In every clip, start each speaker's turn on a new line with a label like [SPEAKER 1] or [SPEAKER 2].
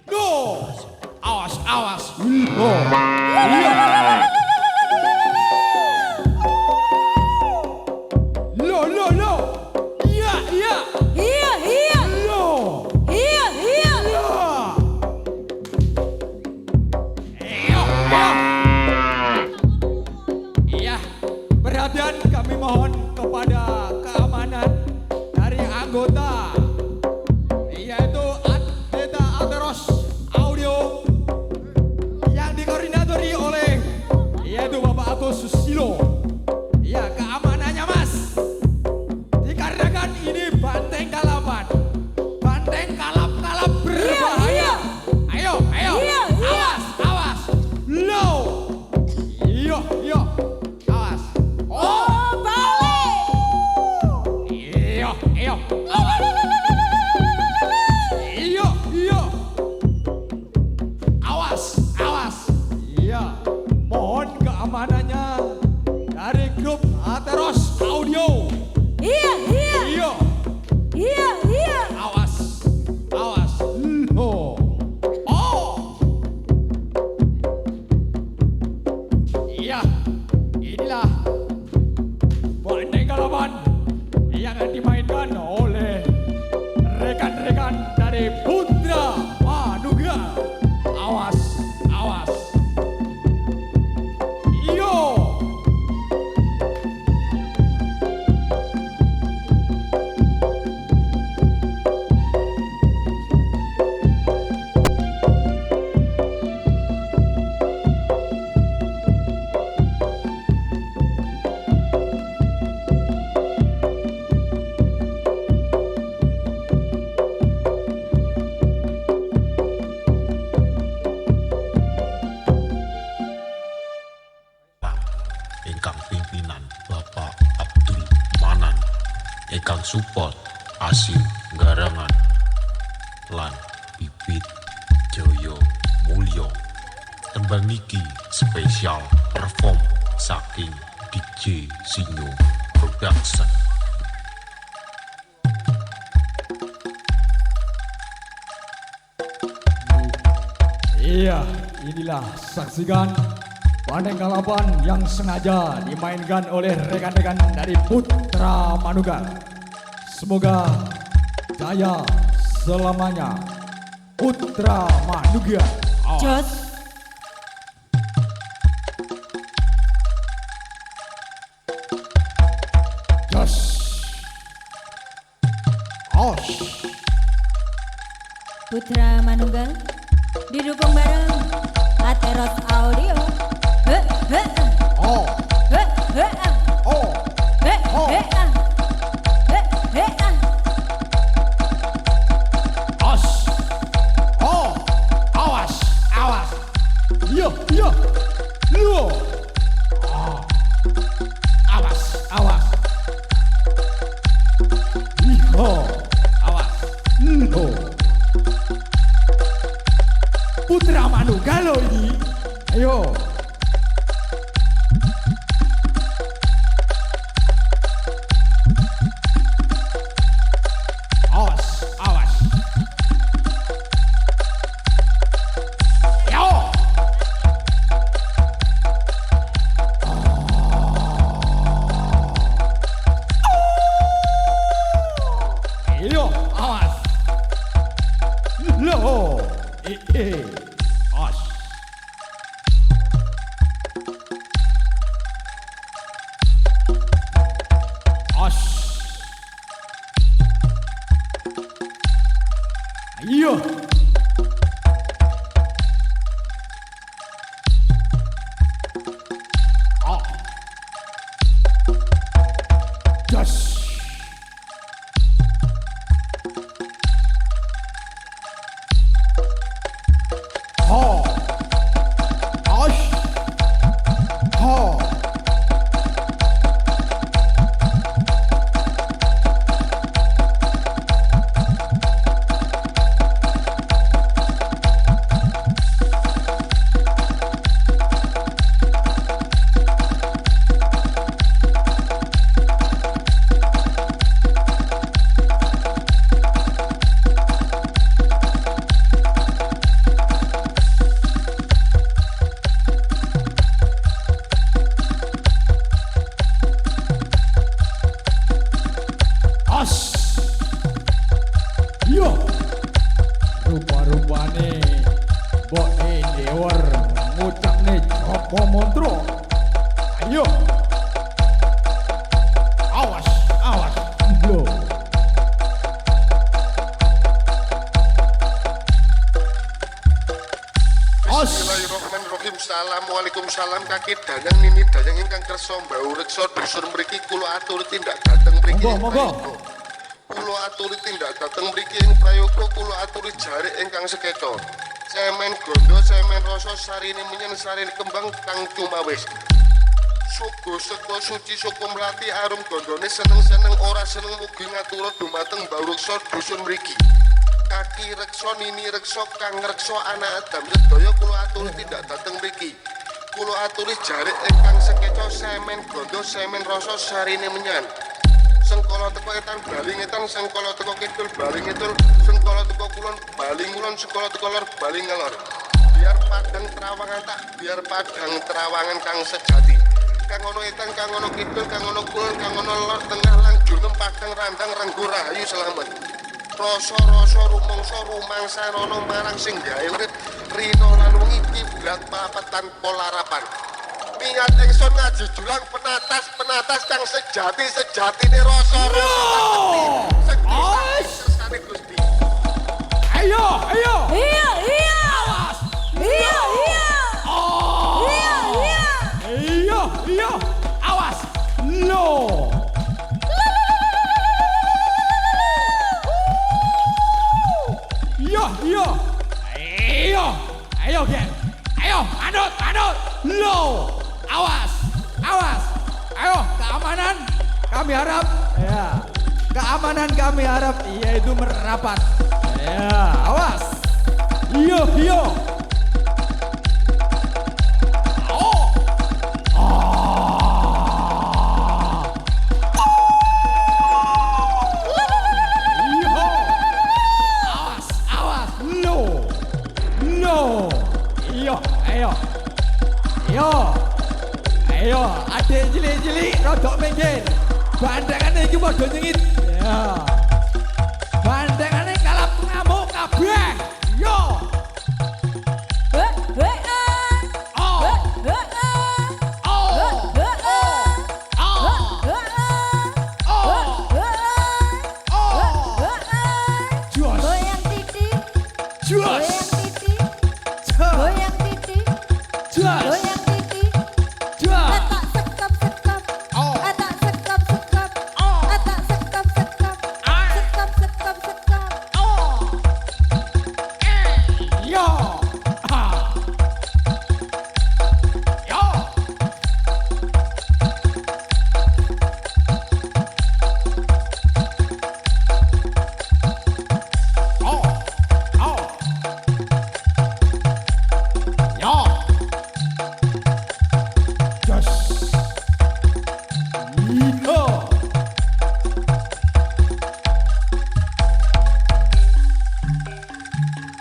[SPEAKER 1] Go! Awas, awas. Go! Iya. Lo. Iya, iya.
[SPEAKER 2] Iya, iya.
[SPEAKER 1] Lo.
[SPEAKER 2] Iya, iya.
[SPEAKER 1] Lo. Iyo, iyo. Iya, perhatian kami mohon kepada keamanan dari anggota yaitu Beta Ateros Audio yang dikoordinatori oleh yaitu Bapak Agus Susilo. Ya, keamanannya Mas. Dikarenakan ini banteng kalapan. Banteng kalap-kalap berbahaya. Ayo.
[SPEAKER 2] Iya, iya.
[SPEAKER 1] Awas. Low. Iyo. Awas.
[SPEAKER 2] Oh, balik.
[SPEAKER 1] Iyo. Awas. Iyo. Awas. Iya. Mohon keamanannya dari grup Ateros Audio.
[SPEAKER 2] Iya, iya.
[SPEAKER 1] Iyo.
[SPEAKER 2] Iya, iya.
[SPEAKER 1] Awas. Loh. Oh. Iya. Inilah banteng kalapan yang dimainkan oleh rekan-rekan dari Putra Manuga. Awas. Iyo.
[SPEAKER 3] Ingkang pimpinan Bapak Abdul Manan, ingkang support Asim Garangan lan Bibit Joyo Mulyo. Tembang niki spesial perform saking DJ Sinyo Production.
[SPEAKER 1] Iya, inilah saksikan banteng kalapan yang sengaja dimainkan oleh rekan-rekan dari Putra Manuga. Semoga jaya selamanya. Putra Manuga.
[SPEAKER 2] Jos.
[SPEAKER 1] Jos. Os.
[SPEAKER 2] Putra Manunggal didukung bareng Ateros Audio.
[SPEAKER 1] Oh. Oh. Os. Oh. Awas. Iya. Lo. Oh. Awas. Iyo. Awas. Lo. Putra Manuga lo ini. Ayo. Awas. Yo. Iyo, awas. Lo. Os. Iyo. Oh. Jos. Ho. Os. Ho.
[SPEAKER 4] Waalaikumsalam kaki danyang nini danyang ingkang kersa mbau reksa dusun mriki kula aturi tindak dhateng mriki.
[SPEAKER 1] Monggo.
[SPEAKER 4] Kula aturi tindak dhateng mriki ing prayoga kula aturi jarik ingkang sekeca. Semen gondo, semen rasa sarine menyen sarine kembang kang cumawis. Sugo seko suci suku melati arum gondone seneng-seneng ora seneng mugi ngatura dumateng mbau reksa dusun mriki. Kaki reksa nini reksa kang reksa anak Adam sedaya kula aturi tindak dhateng mriki. Kula aturi jarik ingkang sekeca semen gondo semen rasa sarine menyan. Sengkala teko etan bali ngetan sengkala teko kidul bali ngidul sengkala teko kulon bali ngulon sengkala teko lor bali ngelor. Biar padang terawangan tak biar padang terawangan kang sejati. Kang ono etan kang ono kidul kang ono kulon kang ono lor tengah lang junem padang randang renggo rahayu selamat. Rasa-rasa rumangsa rumangsa rono marang sing gawe urip rina lan wengi kiblat papetan polarapan. Niat ingsun ngaji julang penatas kang sejatine rasa-rasa sekti Gusti.
[SPEAKER 1] Ayo.
[SPEAKER 2] Iya, iya.
[SPEAKER 1] Awas.
[SPEAKER 2] Iya, iya.
[SPEAKER 1] Oh.
[SPEAKER 2] Iya, iya.
[SPEAKER 1] Iya. Awas. No. Iya. Ayo, Gen. Ayo, manut. No. Awas. Ayo, keamanan kami harap. Ya. Keamanan kami harap yaitu merapat. Ya, awas. Iya. Oh. Iya. Awas. No. Iya, ayo, adik cilik-cilik rodok minggir. Bandengane iki padha nyengit. Ya. Bandengane kalap ngamuk kabeh. Yo.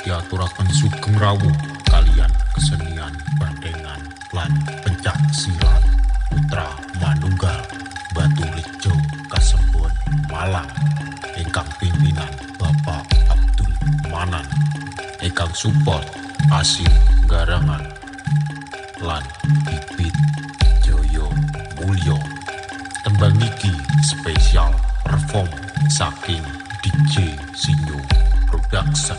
[SPEAKER 3] Diaturaken sugeng rawuh kalian kesenian bandengan lan pencak silat putra manunggal Batu Lijo Kasembon Malang ingkang pimpinan Bapak Abdul Manan ingkang support Asil Garangan lan Bibit Joyo Mulyo. Tembang niki spesial perform saking DJ Sinyo Production.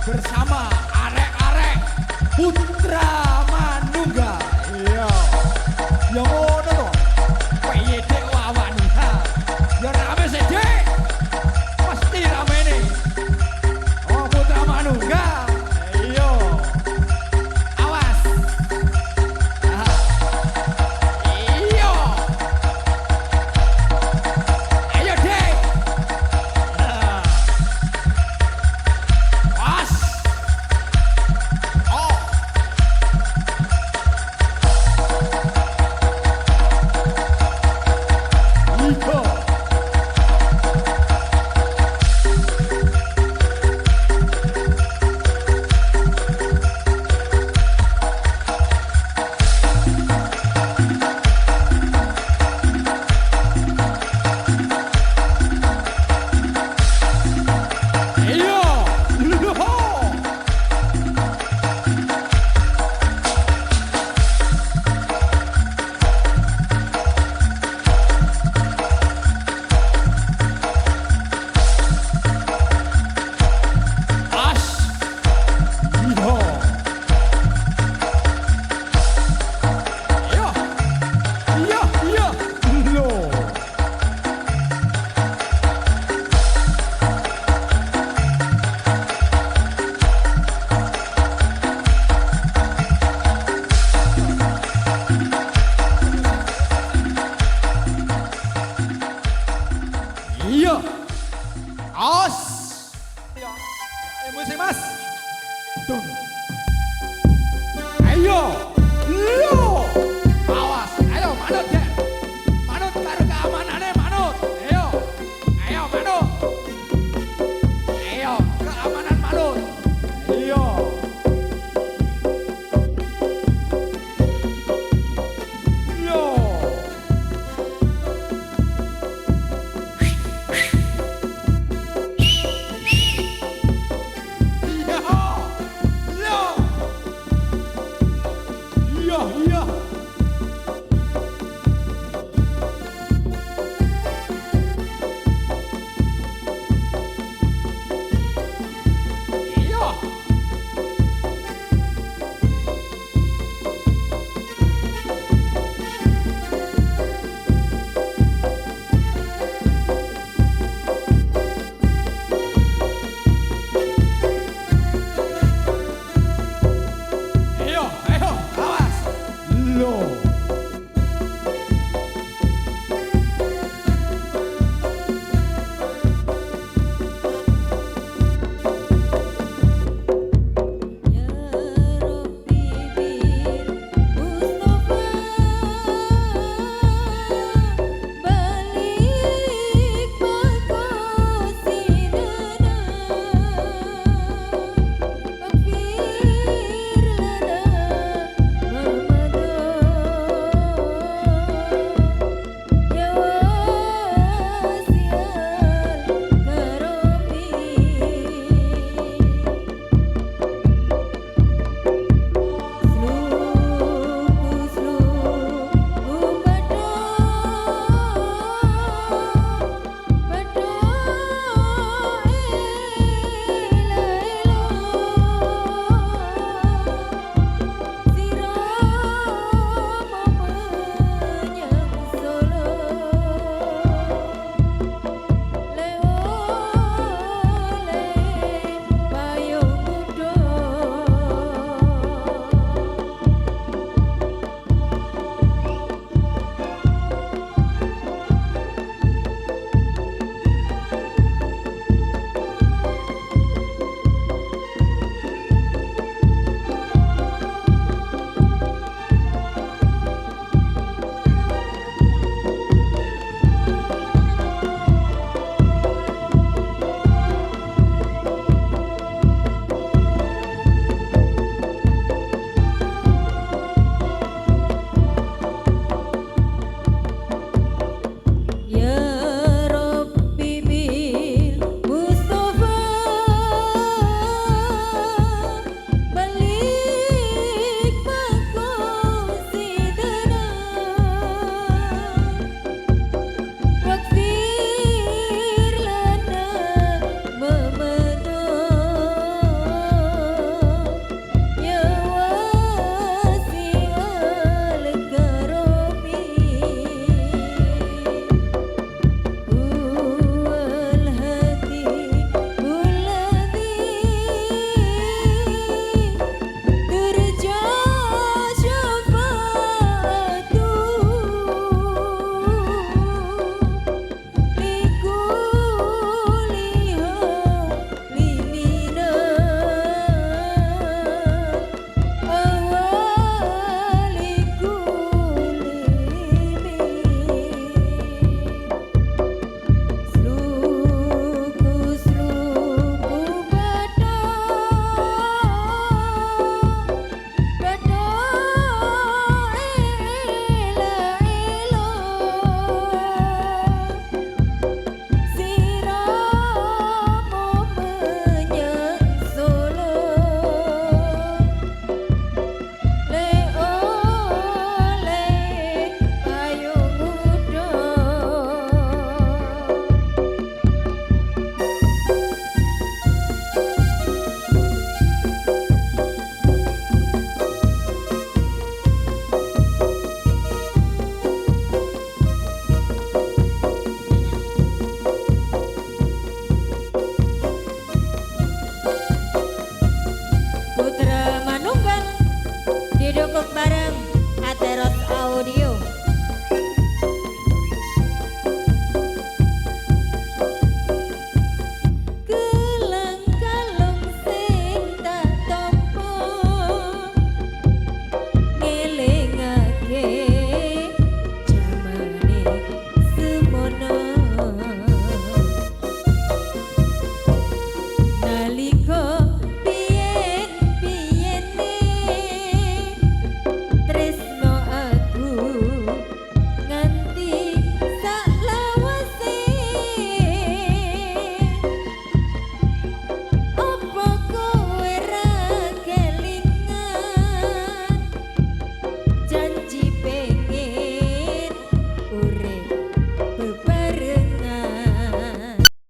[SPEAKER 1] Bersama arek-arek Putra Manunggal. Iya. Yang